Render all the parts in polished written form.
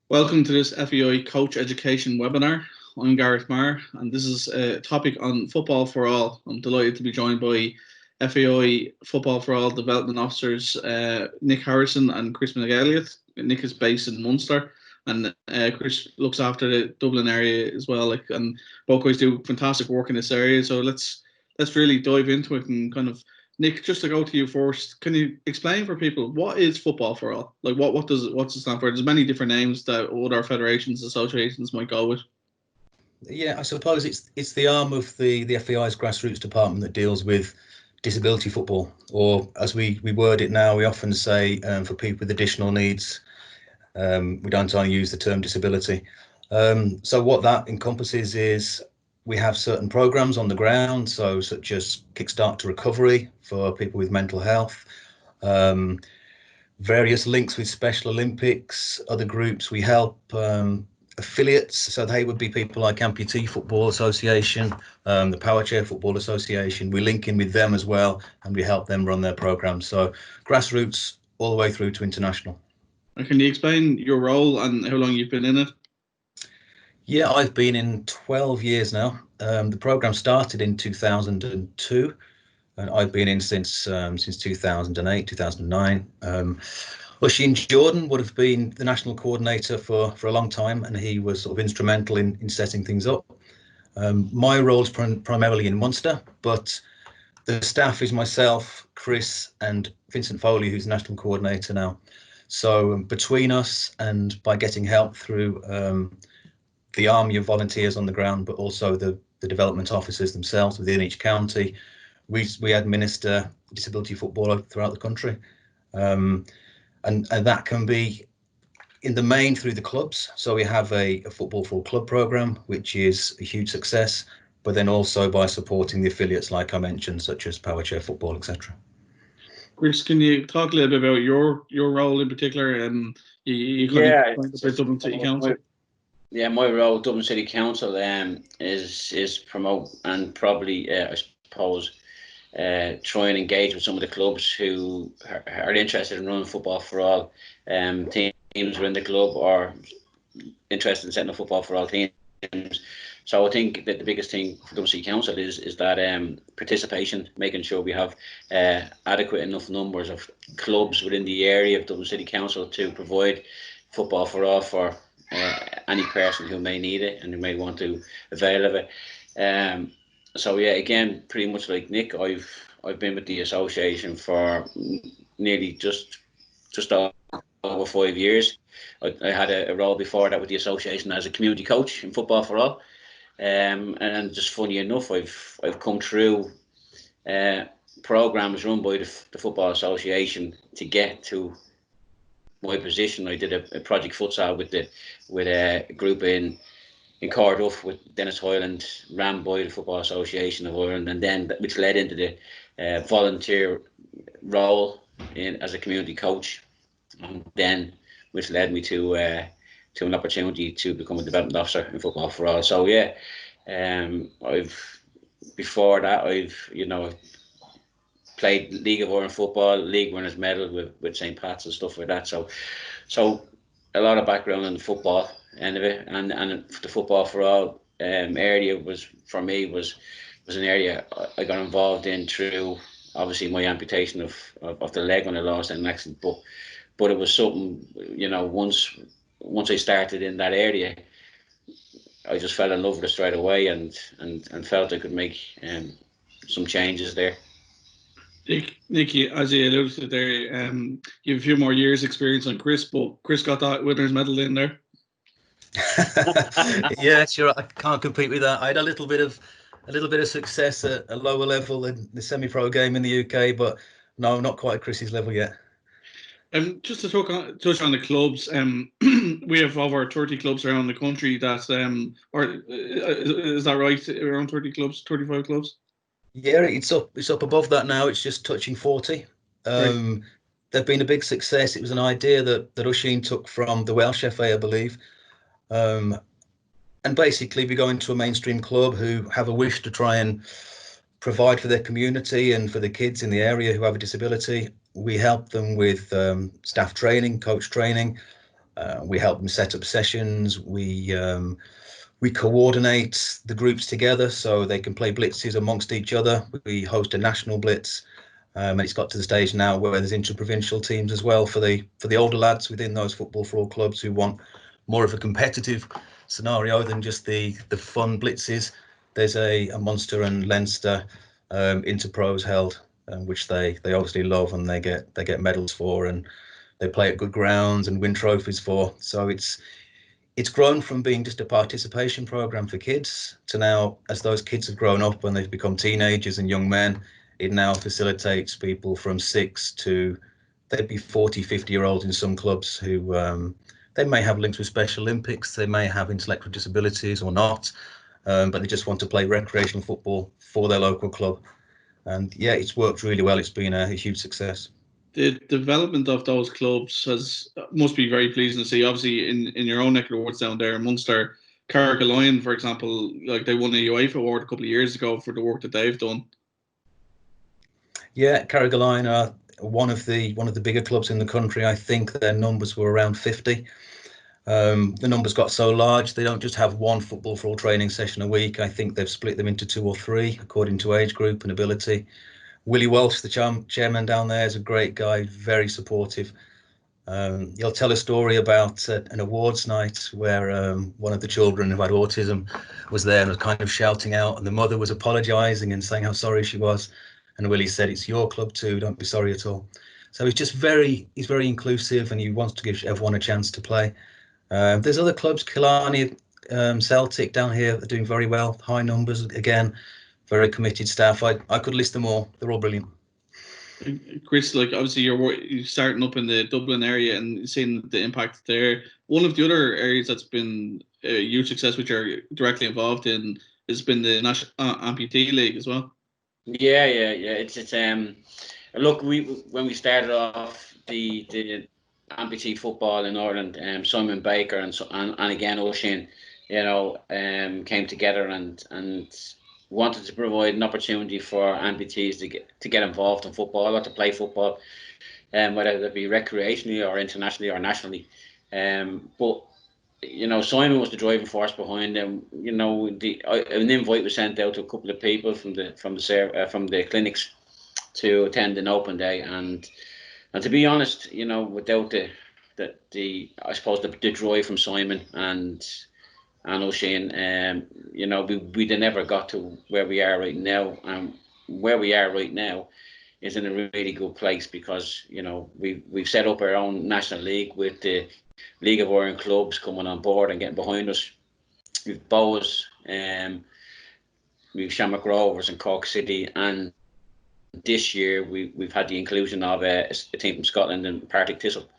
Welcome to this FEI Coach Education webinar. I'm Gareth Maher, and this is a topic on football for all. I'm delighted to be joined by FEI Football for All development officers Nick Harrison and Chris McElligott. Nick is based in Munster, and Chris looks after the Dublin area as well. And both guys do fantastic work in this area. So let's really dive into it and kind of. Nick, just to go to you first, can you explain for people what is football for all? Like, what's it stand for? There's many different names that other federations, associations might go with. Yeah, I suppose it's the arm of the FEI's grassroots department that deals with disability football, or as we word it now, we often say for people with additional needs. We don't only use the term disability. So what that encompasses is we have certain programs on the ground, so such as Kickstart to Recovery for people with mental health, various links with Special Olympics, other groups. We help affiliates, so they would be people like Amputee Football Association, the Powerchair Football Association. We link in with them as well, and we help them run their programs. So grassroots all the way through to international. And can you explain your role and how long you've been in it? Yeah, I've been in 12 years now. The program started in 2002, and I've been in since 2008, 2009. Oisin Jordan would have been the national coordinator for a long time, and he was sort of instrumental in setting things up. My role is primarily in Munster, but the staff is myself, Chris, and Vincent Foley, who's national coordinator now. So between us, and by getting help through the army of volunteers on the ground, but also the development officers themselves within each county, we administer disability football throughout the country. And that can be in the main through the clubs. So we have a football for club program, which is a huge success, but then also by supporting the affiliates, like I mentioned, such as Powerchair Football, etc. Chris, can you talk a little bit about your role in particular? And you kind of about Dublin City Council. My role at Dublin City Council is promote and probably I suppose try and engage with some of the clubs who are interested in running football for all. Teams within the club or interested in setting up football for all teams. So I think that the biggest thing for Dublin City Council is that participation, making sure we have adequate enough numbers of clubs within the area of Dublin City Council to provide football for all for any person who may need it and who may want to avail of it. So yeah, again, pretty much like Nick, I've been with the association for nearly just over 5 years. I had a role before that with the association as a community coach in football for all. And just funny enough, I've come through programs run by the Football Association to get to my position. I did a project futsal with a group in Cardiff with Dennis Hyland, ran by the Football Association of Ireland, and then which led into the volunteer role as a community coach, and then which led me to an opportunity to become a development officer in football for all. So yeah, before that I've played League of Ireland football, League Winners Medal with St. Pat's and stuff like that. So a lot of background in the football end of it, and the football for all area was for me was an area I got involved in through obviously my amputation of the leg when I lost in an accident, but it was something, once I started in that area, I just fell in love with it straight away and felt I could make some changes there. Nicky, as you alluded to there, you have a few more years experience than Chris, but Chris got that winner's medal in there. Yeah, sure. I can't compete with that. I had a little bit of success at a lower level in the semi-pro game in the UK, but no, not quite at Chris's level yet. Just to touch on the clubs, we have over 30 clubs around the country that, is that right? Around 30 clubs, 35 clubs? Yeah, it's up above that now. It's just touching 40. Right. They've been a big success. It was an idea that Oisin took from the Welsh FA, I believe. And basically we go into a mainstream club who have a wish to try and provide for their community and for the kids in the area who have a disability. We help them with staff training, coach training, We help them set up sessions. We coordinate the groups together so they can play blitzes amongst each other. We host a national blitz, and it's got to the stage now where there's interprovincial teams as well for the older lads within those Football for All clubs who want more of a competitive scenario than just the fun blitzes. There's a Munster and Leinster interpros held, which they obviously love, and they get medals for, and they play at good grounds and win trophies for. So it's grown from being just a participation program for kids to now, as those kids have grown up and they've become teenagers and young men, it now facilitates people from 6 to, they'd be 40, 50-year-olds in some clubs who they may have links with Special Olympics, they may have intellectual disabilities or not, but they just want to play recreational football for their local club. And yeah, it's worked really well. It's been a huge success. The development of those clubs must be very pleasing to see. Obviously, in your own neck of the woods down there in Munster, Carrigaline, for example, like they won a UEFA award a couple of years ago for the work that they've done. Yeah, Carrigaline are one of the bigger clubs in the country. I think their numbers were around 50. The numbers got so large they don't just have one Football for All training session a week. I think they've split them into 2 or 3 according to age group and ability. Willie Welsh, the chairman down there, is a great guy, very supportive. He'll tell a story about an awards night where one of the children who had autism was there and was kind of shouting out, and the mother was apologising and saying how sorry she was. And Willie said, "It's your club too, don't be sorry at all." So he's very inclusive, and he wants to give everyone a chance to play. There's other clubs, Killarney, Celtic down here are doing very well, high numbers again. Very committed staff. I could list them all. They're all brilliant. Chris, like obviously you're starting up in the Dublin area and seeing the impact there. One of the other areas that's been a huge success, which you're directly involved in, has been the National Amputee League as well. Yeah. It's look, when we started off the amputee football in Ireland, Simon Baker and again Oisin, came together and wanted to provide an opportunity for amputees to get involved in football or to play football, whether it be recreationally or internationally or nationally. But Simon was the driving force behind them. An invite was sent out to a couple of people from the clinics to attend an open day, and to be honest, without the I suppose the drive from Simon and O'Shane, we'd never got to where we are right now. And where we are right now is in a really good place because we've set up our own national league with the League of Ireland clubs coming on board and getting behind us. We've Bows, we've Shamrock Rovers and Cork City, and this year we've had the inclusion of a team from Scotland and Partick Thistle.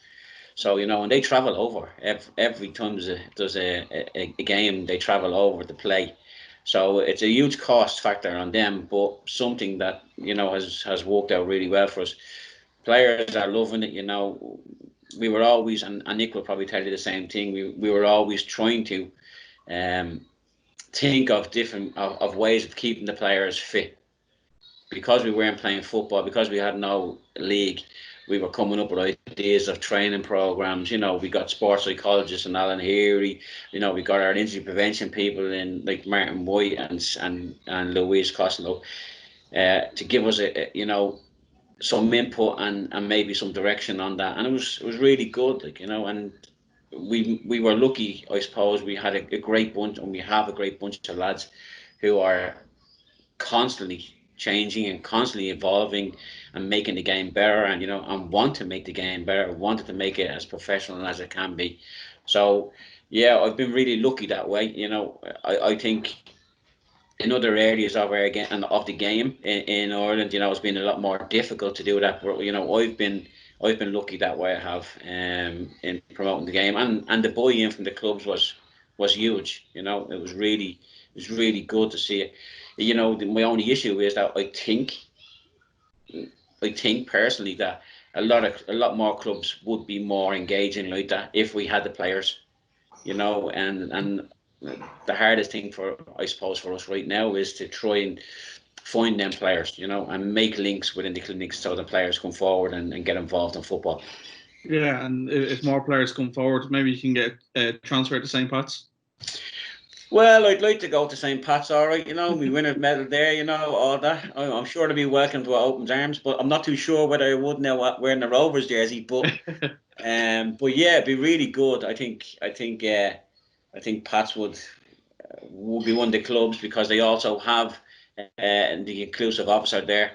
So and they travel over every time there's a game, they travel over to play. So it's a huge cost factor on them, but something that has worked out really well for us. Players are loving it. We were always, and Nick will probably tell you the same thing. We were always trying to think of different of ways of keeping the players fit. Because we weren't playing football, because we had no league, we were coming up with ideas of training programs. We got sports psychologists and Alan Heary. We got our injury prevention people in like Martin White and Louise Costello to give us some input and maybe some direction on that. And it was really good, and we were lucky, I suppose. We had a great bunch, and we have a great bunch of lads who are constantly changing and constantly evolving and making the game better, and want to make the game better, wanted to make it as professional as it can be. So yeah, I've been really lucky that way. I think in other areas of the game in Ireland, it's been a lot more difficult to do that. But I've been lucky that way. I have in promoting the game, and the buy-in from the clubs was huge. It was really good to see it. My only issue is that I think personally that a lot more clubs would be more engaging like that if we had the players, and the hardest thing for us right now is to try and find them players, and make links within the clinics so the players come forward and get involved in football. Yeah, and if more players come forward, maybe you can get transferred to St. Pat's. Well, I'd like to go to St. Pat's, all right, we win a medal there, all that. I'm sure to be welcomed with open arms, but I'm not too sure whether I would now wearing the Rovers jersey. But yeah, it'd be really good. I think Pats would be one of the clubs because they also have the inclusive officer there.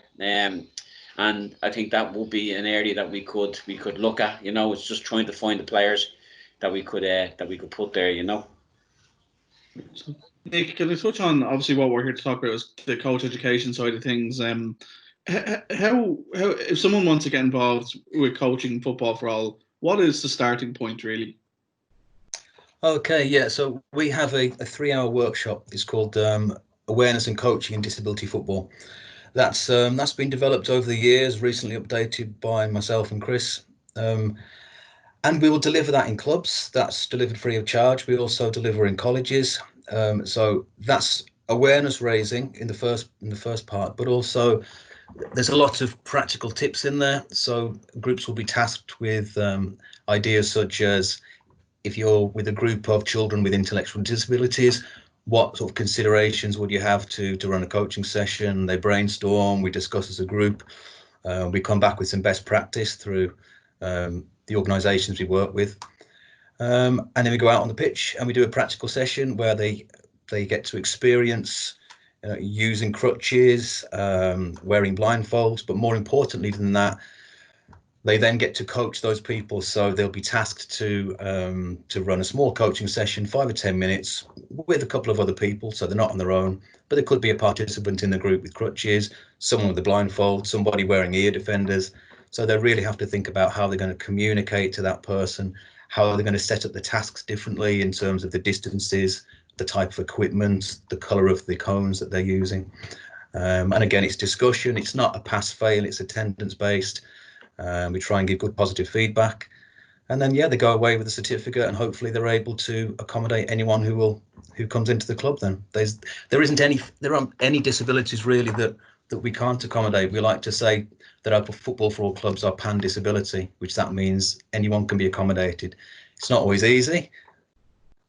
And I think that would be an area that we could look at. It's just trying to find the players that we could put there. So, Nick, can we touch on obviously what we're here to talk about is the coach education side of things? How if someone wants to get involved with coaching football for all, what is the starting point really? Okay, yeah. So we have a 3-hour workshop. It's called Awareness and Coaching in Disability Football. That's been developed over the years, recently updated by myself and Chris. And we will deliver that in clubs. That's delivered free of charge. We also deliver in colleges. So that's awareness raising in the first part, but also there's a lot of practical tips in there. So groups will be tasked with ideas such as, if you're with a group of children with intellectual disabilities, what sort of considerations would you have to run a coaching session? They brainstorm, we discuss as a group, we come back with some best practice through the organisations we work with, and then we go out on the pitch and we do a practical session where they get to experience using crutches, wearing blindfolds, but more importantly than that, they then get to coach those people. So they'll be tasked to run a small coaching session, 5 or 10 minutes, with a couple of other people. So they're not on their own, but there could be a participant in the group with crutches, someone with a blindfold, somebody wearing ear defenders. So they really have to think about how they're going to communicate to that person, how they're going to set up the tasks differently in terms of the distances, the type of equipment, the colour of the cones that they're using. And again, it's discussion. It's not a pass-fail. It's attendance-based. We try and give good positive feedback, and then they go away with a certificate, and hopefully they're able to accommodate anyone who comes into the club. Then there aren't any disabilities really that we can't accommodate. We like to say that our football for all clubs are pan disability, which that means anyone can be accommodated. It's not always easy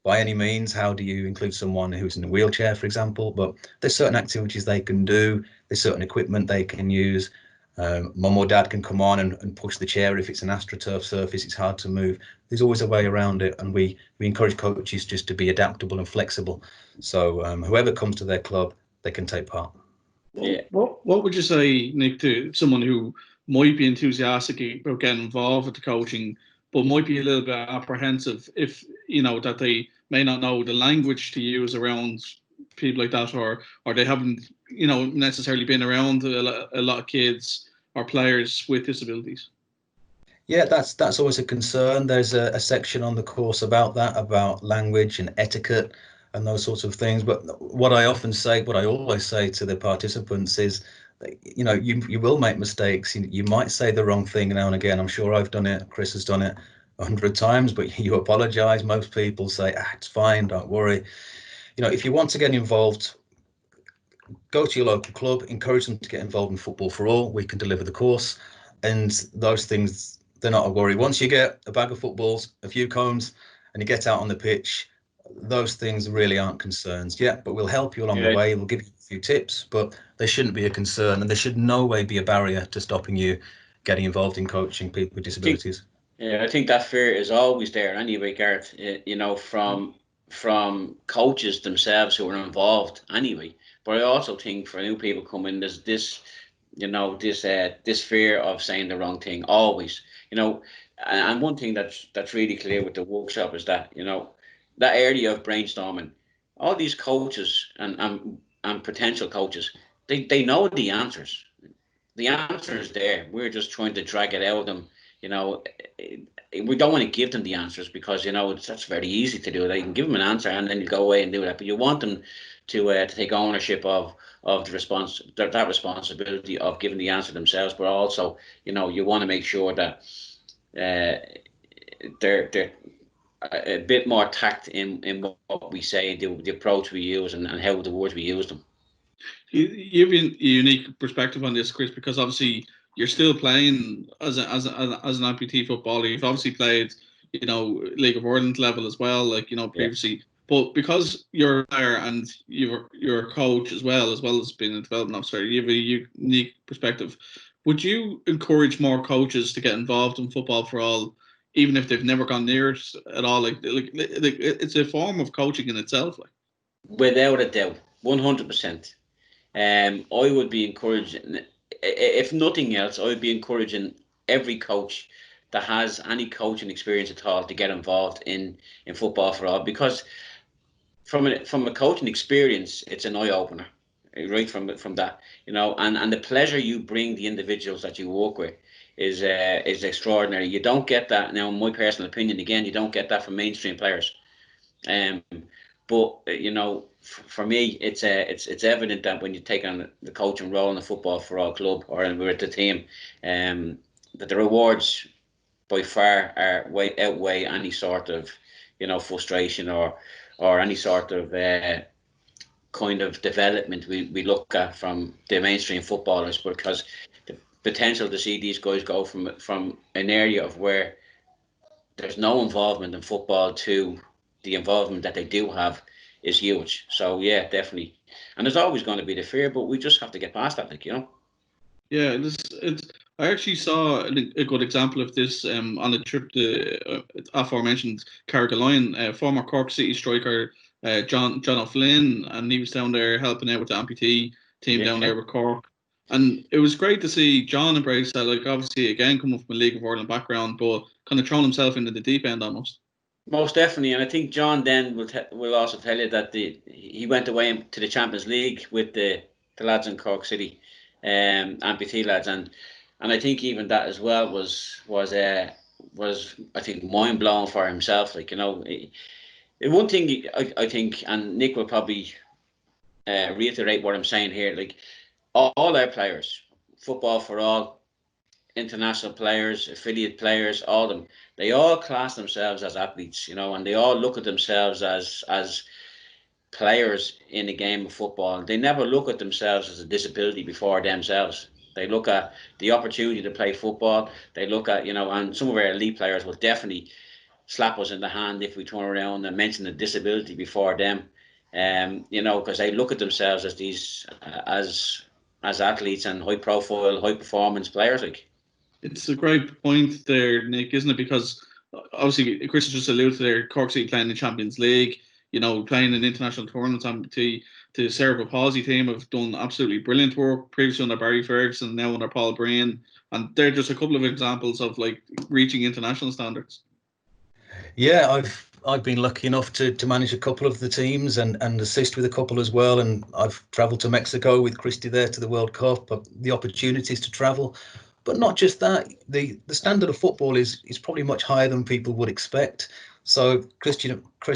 by any means. How do you include someone who's in a wheelchair, for example? But there's certain activities they can do. There's certain equipment they can use. Mum or dad can come on and push the chair if it's an AstroTurf surface, it's hard to move. There's always a way around it, and we encourage coaches just to be adaptable and flexible. So whoever comes to their club, they can take part. Yeah. What would you say, Nick, to someone who might be enthusiastic about getting involved with the coaching, but might be a little bit apprehensive if that they may not know the language to use around people like that, or they haven't necessarily been around a lot of kids or players with disabilities? Yeah, that's always a concern. There's a section on the course about that, about language and etiquette and those sorts of things. But what I always say to the participants is, you will make mistakes. You might say the wrong thing now and again. I'm sure I've done it. Chris has done it 100 times, but you apologize. Most people say, it's fine, don't worry. If you want to get involved, go to your local club, encourage them to get involved in Football for All. We can deliver the course, and those things, they're not a worry. Once you get a bag of footballs, a few cones, and you get out on the pitch, those things really aren't concerns. But we'll help you along the way. We'll give you a few tips, but they shouldn't be a concern, and there should no way be a barrier to stopping you getting involved in coaching people with disabilities. I think that fear is always there anyway, Gareth, from coaches themselves who are involved anyway. But I also think for new people coming, there's this fear of saying the wrong thing always. And one thing that's really clear with the workshop is that that area of brainstorming, all these coaches and potential coaches, they know the answers. The answer is there. We're just trying to drag it out of them. We don't want to give them the answers because that's very easy to do. They can give them an answer and then you go away and do that. But you want them to take ownership of the that responsibility of giving the answer themselves. But also, you want to make sure that they're a bit more tact in what we say, the approach we use, and how the words we use them. You have a unique perspective on this, Chris, because obviously you're still playing as an amputee footballer. You've obviously played, League of Ireland level as well, previously. Yeah. But because you're a player and you're a coach as well as being a development officer, you have a unique perspective. Would you encourage more coaches to get involved in football for all, even if they've never gone near it at all? Like it's a form of coaching in itself. Without a doubt, 100%. I would be encouraging, if nothing else, I would be encouraging every coach that has any coaching experience at all to get involved in football for all, because from a coaching experience, it's an eye opener, right from that, and the pleasure you bring the individuals that you work with is extraordinary. You don't get that now, in my personal opinion. Again, you don't get that from mainstream players. But for me, it's evident that when you take on the coaching role in the football for all club or with the team, that the rewards by far outweigh any sort of frustration or any sort of kind of development we look at from the mainstream footballers, because the potential to see these guys go from an area of where there's no involvement in football to the involvement that they do have is huge. So yeah, definitely. And there's always going to be the fear, but we just have to get past that, Yeah, I actually saw a good example of this on a trip to aforementioned Carrigaline, former Cork City striker John O'Flynn, and he was down there helping out with the amputee team down there with Cork. And it was great to see John embrace that, like obviously again coming from a League of Ireland background, but kind of thrown himself into the deep end almost. Most definitely, and I think John then will also tell you that he went away to the Champions League with the lads in Cork City, amputee lads, and I think even that as well was I think mind blowing for himself. One thing I think, and Nick will probably reiterate what I'm saying here. Like all our players, football for all, international players, affiliate players, all of them, they all class themselves as athletes, and they all look at themselves as players in the game of football. They never look at themselves as a disability before themselves. They look at the opportunity to play football. They look at, and some of our elite players will definitely slap us in the hand if we turn around and mention the disability before them. Because they look at themselves as these as athletes and high profile, high performance players. It's a great point there, Nick, isn't it? Because obviously Chris just alluded to there, Cork City playing the Champions League, playing in international tournaments. The cerebral palsy team have done absolutely brilliant work previously under Barry Ferguson, now under Paul Breen, and they're just a couple of examples of like reaching international standards. Yeah, I've been lucky enough to manage a couple of the teams and assist with a couple as well, and I've travelled to Mexico with Christy there to the World Cup. The opportunities to travel, but not just that. The standard of football is probably much higher than people would expect. So Chris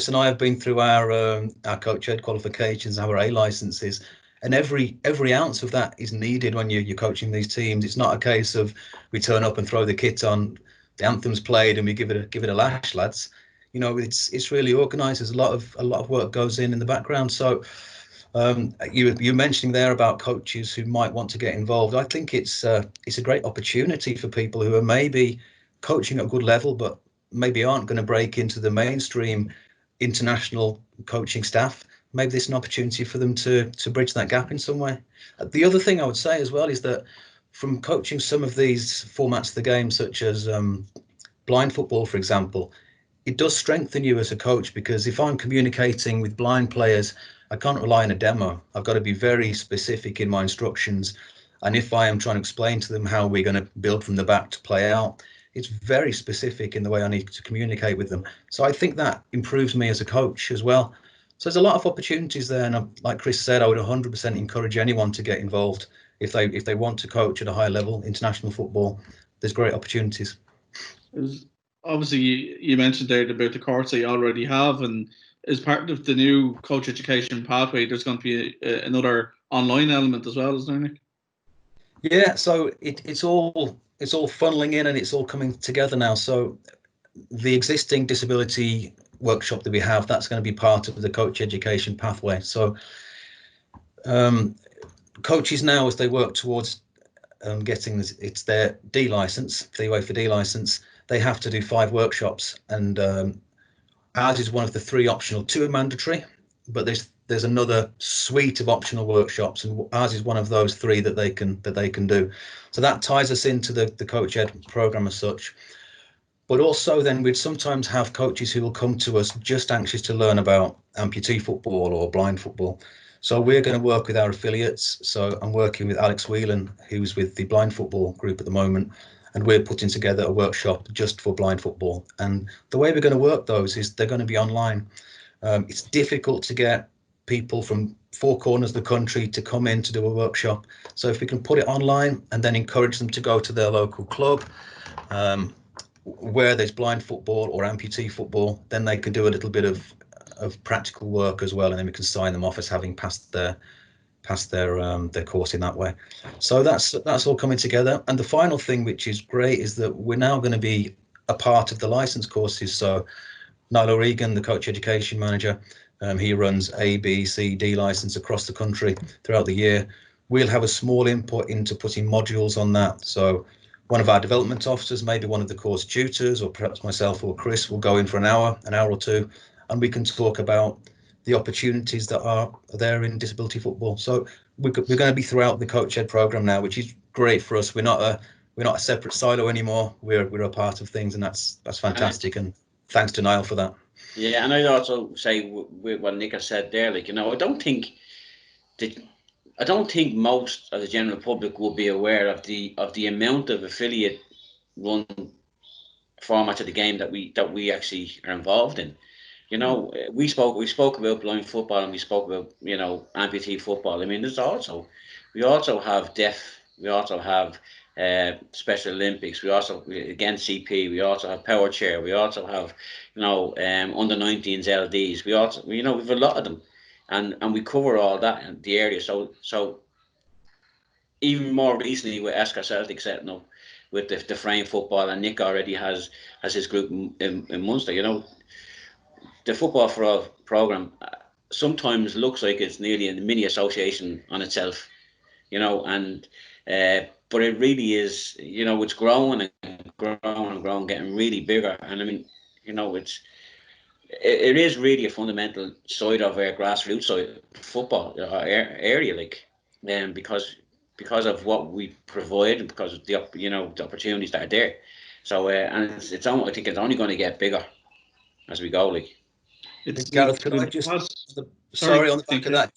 and I have been through our coach ed qualifications, our A licenses, and every ounce of that is needed when you're coaching these teams. It's not a case of we turn up and throw the kit on, the anthem's played, and we give it a lash, lads. It's really organised. There's a lot of work goes in the background. So you're mentioning there about coaches who might want to get involved. I think it's a great opportunity for people who are maybe coaching at a good level, but maybe aren't going to break into the mainstream international coaching staff. Maybe there's an opportunity for them to bridge that gap in some way. The other thing I would say as well is that from coaching some of these formats of the game, such as blind football, for example, it does strengthen you as a coach, because if I'm communicating with blind players, I can't rely on a demo. I've got to be very specific in my instructions. And if I am trying to explain to them how we're going to build from the back to play out, it's very specific in the way I need to communicate with them. So I think that improves me as a coach as well. So there's a lot of opportunities there. And like Chris said, I would 100% encourage anyone to get involved. If they want to coach at a high level, international football, there's great opportunities. Obviously, you mentioned there about the course that you already have, and as part of the new coach education pathway, there's going to be another online element as well, isn't there, Nick? Yeah, so it's all funneling in and it's all coming together now. So the existing disability workshop that we have, that's going to be part of the coach education pathway. So coaches now, as they work towards getting it's their D license, the UEFA D license, they have to do 5 workshops, and ours is one of the 3 optional. 2 are mandatory, but there's another suite of optional workshops, and ours is one of those 3 that they can do. So that ties us into the coach ed program as such. But also then we'd sometimes have coaches who will come to us just anxious to learn about amputee football or blind football. So we're going to work with our affiliates. So I'm working with Alex Whelan, who's with the blind football group at the moment, and we're putting together a workshop just for blind football. And the way we're going to work those is they're going to be online. It's difficult to get people from 4 corners of the country to come in to do a workshop. So if we can put it online and then encourage them to go to their local club, where there's blind football or amputee football, then they can do a little bit of practical work as well, and then we can sign them off as having passed their course in that way. So that's all coming together. And the final thing, which is great, is that we're now going to be a part of the license courses. So Niall O'Regan, the coach education manager, he runs A, B, C, D license across the country throughout the year. We'll have a small input into putting modules on that. So one of our development officers, maybe one of the course tutors, or perhaps myself or Chris, will go in for an hour or 2, and we can talk about the opportunities that are there in disability football. So we're going to be throughout the coach ed program now, which is great for us. We're not a separate silo anymore. We're a part of things, and that's fantastic. And thanks to Niall for that. Yeah, and I'd also say with what Nick has said there, like, I don't think most of the general public will be aware of the amount of affiliate run formats of the game that we actually are involved in. We spoke about blind football, and we spoke about amputee football. I mean, we also have deaf, we also have Special Olympics, we also again CP, we also have power chair, we also have under 19s LDs, we've a lot of them, and we cover all that in the area. So even more recently with Esker Celtic setting up with the frame football, and Nick already has his group in Munster. The Football for All program sometimes looks like it's nearly a mini association on itself, and but it really is, it's growing and growing and growing, getting really bigger. And I mean, it is really a fundamental side of our grassroots side football area, like, because of what we provide and because of the opportunities that are there. So and I think it's only going to get bigger as we go, like. Gareth, could I just sorry on the back of that,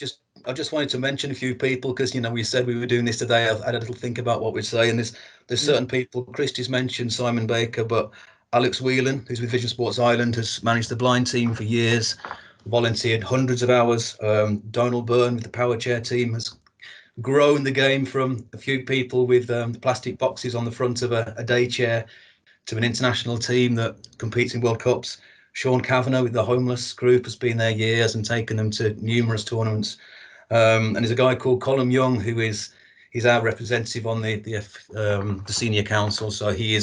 I just wanted to mention a few people, because we said we were doing this today. I had a little think about what we'd say, and there's certain people. Christy's mentioned Simon Baker, but Alex Whelan, who's with Vision Sports Ireland, has managed the blind team for years, volunteered hundreds of hours. Donald Byrne with the power chair team has grown the game from a few people with the plastic boxes on the front of a day chair to an international team that competes in World Cups. Sean Kavanagh with the homeless group has been there years and taken them to numerous tournaments. And there's a guy called Colin Young he's our representative on the senior council. So he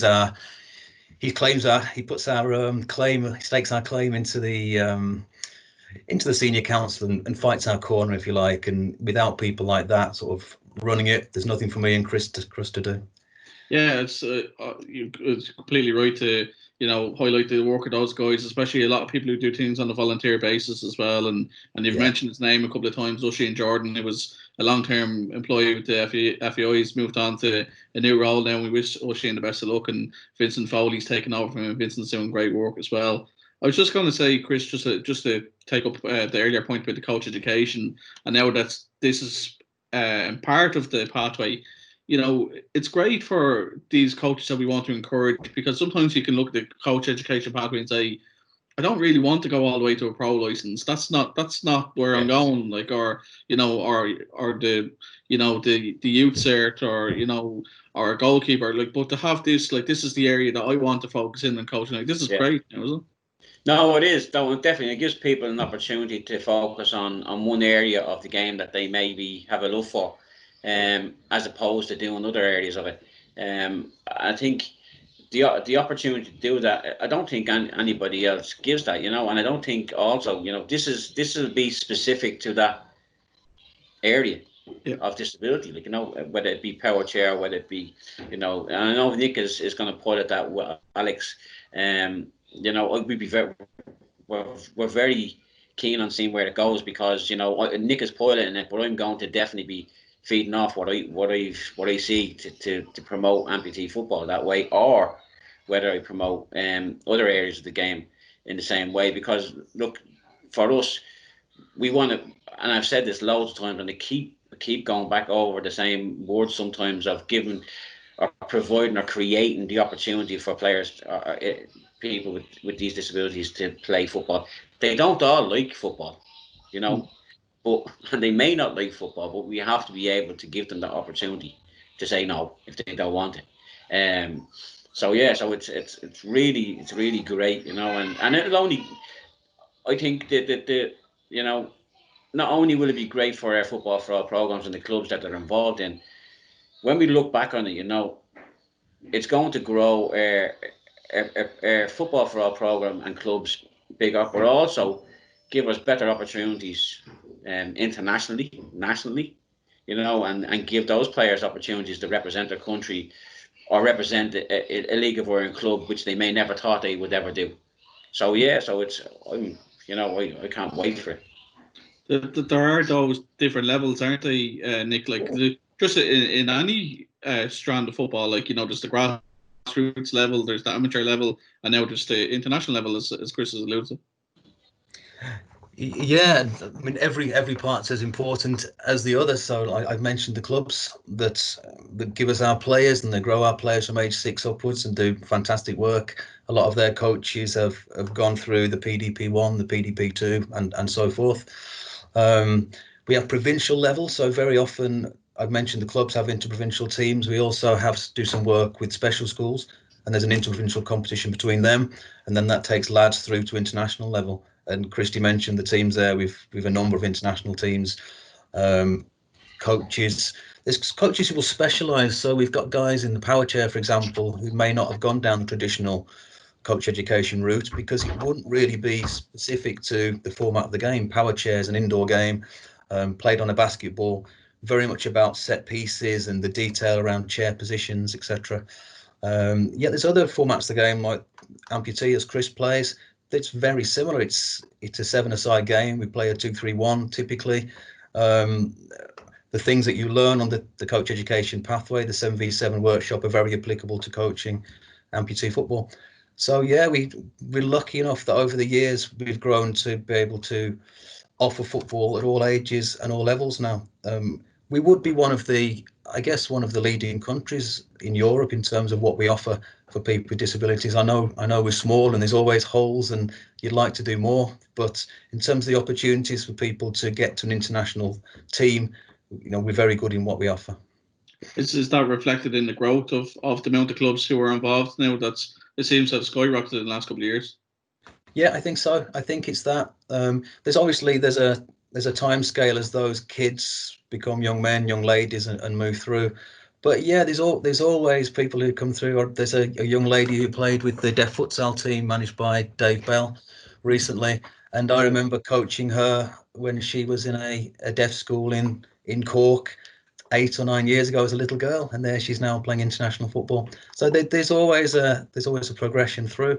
puts our claim, stakes our claim into the senior council and fights our corner, if you like. And without people like that sort of running it, there's nothing for me and Chris to do. Yeah, it's completely right to highlight the work of those guys, especially a lot of people who do things on a volunteer basis as well. And you've mentioned his name a couple of times, Oisin Jordan, who was a long-term employee with the FEI. He's moved on to a new role now. We wish Oisin the best of luck, and Vincent Foley's taken over from him. Vincent's doing great work as well. I was just going to say, Chris, just to take up the earlier point about the coach education, and now that this is part of the pathway. It's great for these coaches that we want to encourage, because sometimes you can look at the coach education pathway and say, I don't really want to go all the way to a pro license. That's not where I'm going. Like, or the youth cert, or a goalkeeper. Like, but to have this, like, this is the area that I want to focus in on coaching. Like, this is great, isn't it? No, it is. No, definitely. It gives people an opportunity to focus on one area of the game that they maybe have a love for. As opposed to doing other areas of it. I think the opportunity to do that, I don't think anybody else gives that, and I don't think also, this will be specific to that area. of disability, like, whether it be power chair, whether it be, and I know Nick is going to put it that with Alex. We'd be we're very keen on seeing where it goes, because Nick is piloting it, but I'm going to definitely be feeding off what I see to promote amputee football that way, or whether I promote other areas of the game in the same way. Because look, for us, we want to, and I've said this loads of times, and I keep going back over the same words sometimes, of giving or providing or creating the opportunity for players, or people with these disabilities, to play football. They don't all like football, but and they may not like football, but we have to be able to give them the opportunity to say no if they don't want it. So it's really great, and it'll only, I think that not only will it be great for our football for all programs and the clubs that they're involved in. When we look back on it, it's going to grow our football for all program and clubs bigger, but also give us better opportunities internationally, nationally, and give those players opportunities to represent their country, or represent a league of our own club, which they may never thought they would ever do. So I can't wait for it. There are those different levels, aren't they, Nick? Like, just in any strand of football, like, there's the grassroots level, there's the amateur level, and now there's the international level, as Chris has alluded to. Yeah, I mean, every part's as important as the other. So I've mentioned the clubs that give us our players, and they grow our players from age 6 upwards and do fantastic work. A lot of their coaches have gone through the PDP1, the PDP2, and so forth. We have provincial level, so very often, I've mentioned the clubs have interprovincial teams. We also have to do some work with special schools, and there's an interprovincial competition between them, and then that takes lads through to international level. And Christy mentioned the teams there. We've a number of international teams, coaches. There's coaches who will specialise. So we've got guys in the power chair, for example, who may not have gone down the traditional coach education route, because it wouldn't really be specific to the format of the game. Power chair is an indoor game, played on a basketball, very much about set pieces and the detail around chair positions, etc. There's other formats of the game, like Amputee, as Chris plays. It's very similar. It's a 7-a-side game. We play a 2-3-1 typically. The things that you learn on the coach education pathway, the 7v7 workshop, are very applicable to coaching amputee football. So yeah, we're lucky enough that over the years we've grown to be able to offer football at all ages and all levels now. We would be one of the leading countries in Europe in terms of what we offer for people with disabilities. I know we're small and there's always holes and you'd like to do more, but in terms of the opportunities for people to get to an international team, we're very good in what we offer. Is that reflected in the growth of the amount of clubs who are involved now? It seems to have skyrocketed in the last couple of years. Yeah, I think so. I think it's that. There's a time scale as those kids become young men, young ladies, and move through. But yeah, there's always people who come through. Or there's a young lady who played with the deaf futsal team managed by Dave Bell recently, and I remember coaching her when she was in a deaf school in Cork 8 or 9 years ago as a little girl, and there she's now playing international football. So there's always a progression through.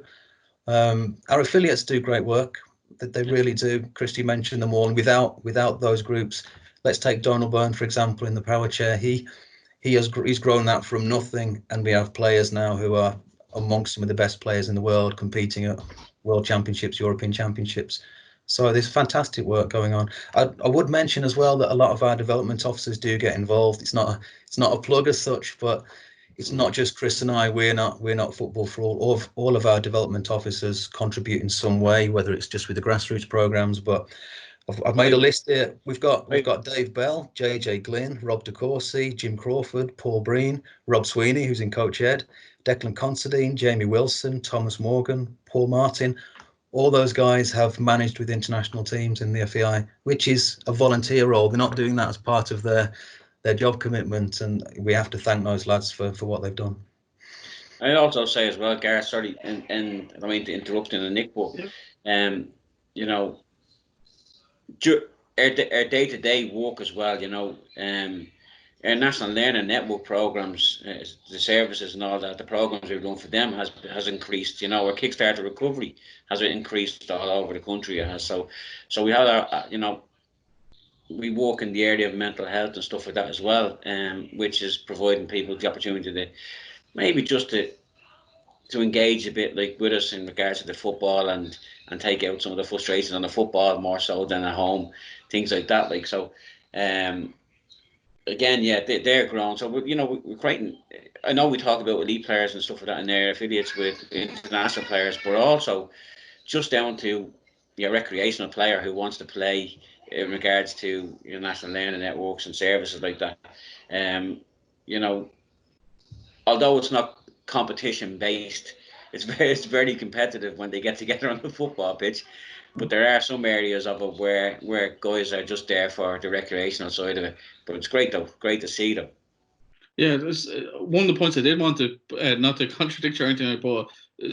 Our affiliates do great work. That they really do. Christy mentioned them all, and without those groups, let's take Donald Byrne for example in the power chair. He's grown that from nothing, and we have players now who are amongst some of the best players in the world, competing at World Championships, European Championships. So there's fantastic work going on. I would mention as well that a lot of our development officers do get involved. It's not a plug as such, but it's not just Chris and I. We're not football for all. All of our development officers contribute in some way, whether it's just with the grassroots programs. But I've made a list here. We've got Dave Bell, JJ Glynn, Rob DeCourcy, Jim Crawford, Paul Breen, Rob Sweeney, who's in Coach Ed, Declan Considine, Jamie Wilson, Thomas Morgan, Paul Martin. All those guys have managed with international teams in the FEI, which is a volunteer role. They're not doing that as part of their job commitment, and we have to thank those lads for what they've done. I'd also say as well, Gareth, sorry, and I don't mean to interrupt in the Nick, but our day-to-day work as well, our National Learning Network programs, the services and all that, the programs we've done for them has increased. Our Kickstarter recovery has increased all over the country. It has. So we have we work in the area of mental health and stuff like that as well, which is providing people the opportunity to maybe just to engage a bit like with us in regards to the football and take out some of the frustrations on the football more so than at home, things like that. Like so, again, yeah, they're grown. So we're creating. I know we talk about elite players and stuff like that, and their affiliates with international players, but also just down to your recreational player who wants to play in regards to your national learning networks and services like that. You know, although it's not competition based, it's very competitive when they get together on the football pitch. But there are some areas of it where guys are just there for the recreational side of it. But it's great though, great to see them. Yeah, one of the points I did want to, not to contradict you or anything, but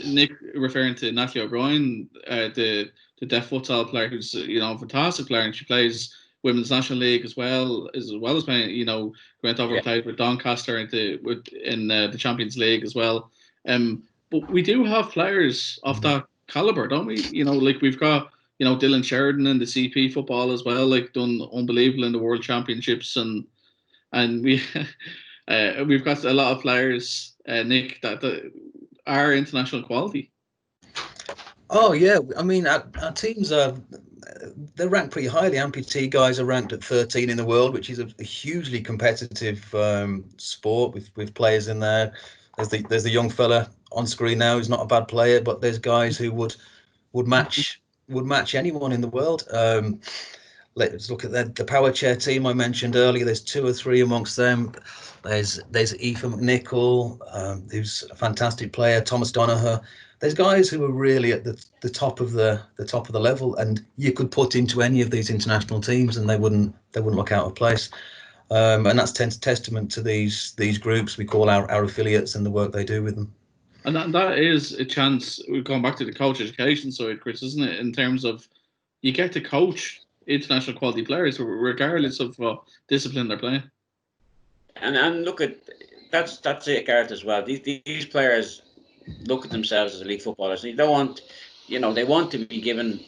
Nick referring to Natalie O'Brien, the deaf futsal player who's a fantastic player, and she plays women's national league as well as playing. Went over and played with Doncaster in the Champions League as well. But we do have players of that caliber, don't we? Like we've got Dylan Sheridan in the CP football as well, like done unbelievable in the World Championships, and we. We've got a lot of players, Nick, that are international quality. Oh yeah, I mean our teams they're ranked pretty highly. Amputee guys are ranked at 13 in the world, which is a hugely competitive sport with players in there. There's the young fella on screen now who's not a bad player, but there's guys who would match anyone in the world. Let's look at the power chair team I mentioned earlier. There's 2 or 3 amongst them. There's Aoife McNichol, who's a fantastic player. Thomas Donoghue. There's guys who are really at the top of the level, and you could put into any of these international teams, and they wouldn't look out of place. And that's testament to these groups we call our affiliates and the work they do with them. And that is a chance. We're going back to the coach education side, Chris, isn't it? In terms of you get to coach international quality players regardless of what discipline they're playing. And look at that's it, Gareth, as well. These players look at themselves as elite footballers. They don't want, they want to be given,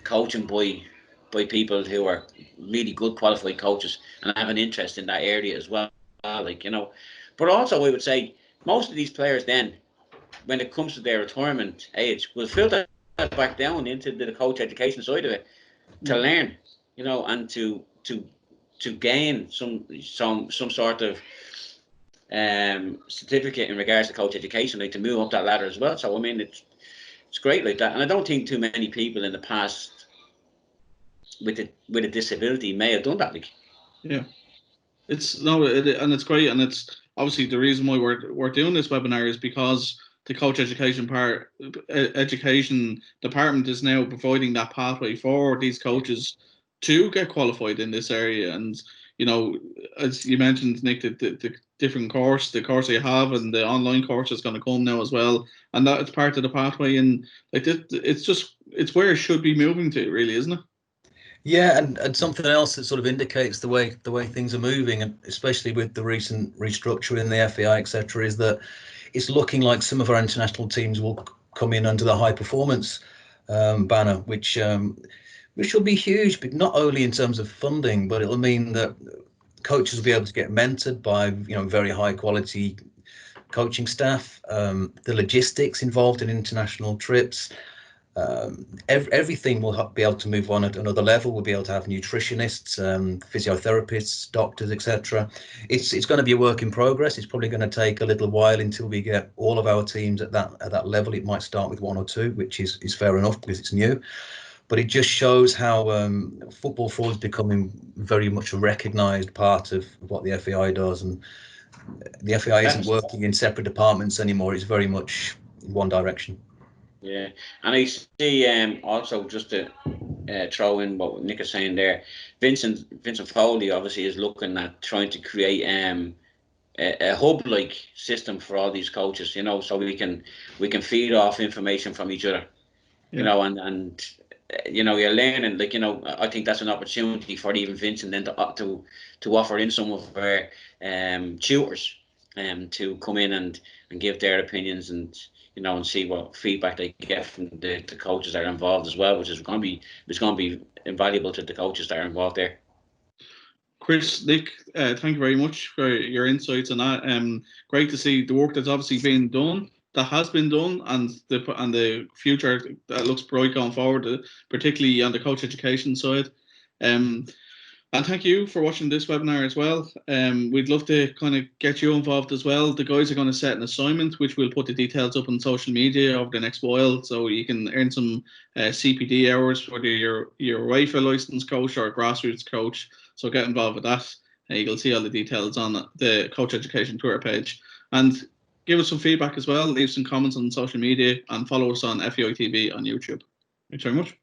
coaching by people who are really good qualified coaches and have an interest in that area as well. But also I would say most of these players then, when it comes to their retirement age, will filter that back down into the coach education side of it to learn, and to gain some sort of certificate in regards to coach education, like to move up that ladder as well. So I mean, it's great like that, and I don't think too many people in the past with a disability may have done that. Like, yeah, it's great, and it's obviously the reason why we're doing this webinar is because the coach education education department is now providing that pathway for these coaches to get qualified in this area. And as you mentioned, Nick, the different course they have, and the online course is going to come now as well, and that it's part of the pathway. And like it's where it should be moving to, really, isn't it? Yeah, and something else that sort of indicates the way things are moving, and especially with the recent restructure in the FAI, etc., is that it's looking like some of our international teams will come in under the high performance banner, which will be huge, but not only in terms of funding, but it'll mean that coaches will be able to get mentored by very high quality coaching staff. The logistics involved in international trips. Everything will be able to move on at another level. We'll be able to have nutritionists, physiotherapists, doctors, etc. It's going to be a work in progress. It's probably going to take a little while until we get all of our teams at that level. It might start with 1 or 2, which is fair enough because it's new. But it just shows how football for all is becoming very much a recognised part of what the FAI does, and the FAI isn't working in separate departments anymore. It's very much in one direction. Yeah, and I see also just to throw in what Nick is saying there, Vincent Foley obviously is looking at trying to create a hub-like system for all these coaches, so we can feed off information from each other, and you're learning. Like, I think that's an opportunity for even Vincent then to offer in some of our tutors to come in and give their opinions, and and see what feedback they get from the coaches that are involved as well, which is going to be invaluable to the coaches that are involved there. Chris, Nick, thank you very much for your insights on that. Great to see the work that's obviously been done, that has been done, and the future that looks bright going forward, particularly on the coach education side. And thank you for watching this webinar as well. We'd love to kind of get you involved as well. The guys are going to set an assignment, which we'll put the details up on social media over the next while, so you can earn some CPD hours, whether you're UEFA licensed coach or a grassroots coach. So get involved with that. You'll see all the details on the Coach Education Tour page. And give us some feedback as well. Leave some comments on social media and follow us on FEI TV on YouTube. Thanks very much.